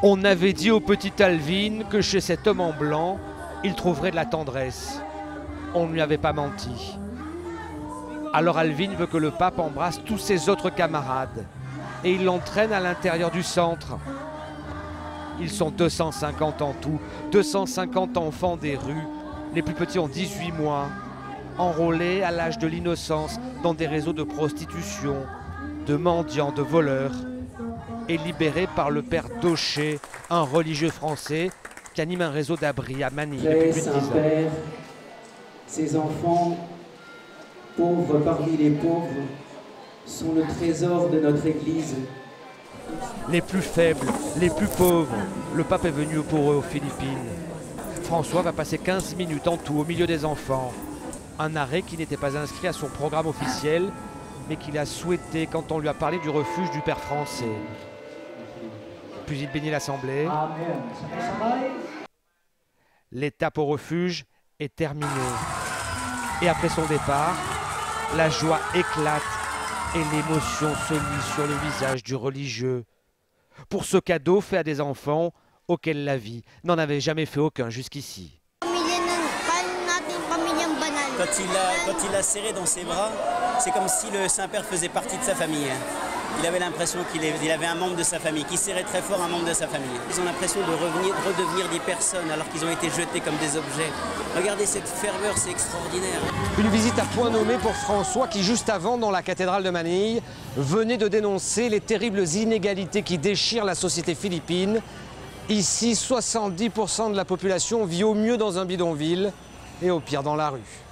On avait dit au petit Alvin que chez cet homme en blanc, il trouverait de la tendresse. On ne lui avait pas menti. Alors Alvin veut que le pape embrasse tous ses autres camarades et il l'entraîne à l'intérieur du centre. Ils sont 250 en tout, 250 enfants des rues. Les plus petits ont 18 mois, enrôlés à l'âge de l'innocence dans des réseaux de prostitution, de mendiants, de voleurs, et libérés par le père Daucher, un religieux français qui anime un réseau d'abris à Manille depuis plus de 10 ans. Saint-Père, ces enfants, pauvres parmi les pauvres, sont le trésor de notre Église. Les plus faibles, les plus pauvres, le pape est venu pour eux aux Philippines. François va passer 15 minutes en tout au milieu des enfants. Un arrêt qui n'était pas inscrit à son programme officiel, mais qu'il a souhaité quand on lui a parlé du refuge du Père français. Puis il bénit l'Assemblée. L'étape au refuge est terminée. Et après son départ, la joie éclate et l'émotion se lit sur le visage du religieux. Pour ce cadeau fait à des enfants auxquels la vie n'en avait jamais fait aucun jusqu'ici. Quand il l'a serré dans ses bras, c'est comme si le Saint-Père faisait partie de sa famille. Il avait l'impression qu'il avait un membre de sa famille, qu'il serrait très fort un membre de sa famille. Ils ont l'impression de redevenir des personnes alors qu'ils ont été jetés comme des objets. Regardez cette ferveur, c'est extraordinaire. Une visite à point nommé pour François qui, juste avant, dans la cathédrale de Manille, venait de dénoncer les terribles inégalités qui déchirent la société philippine. Ici, 70% de la population vit au mieux dans un bidonville et au pire dans la rue.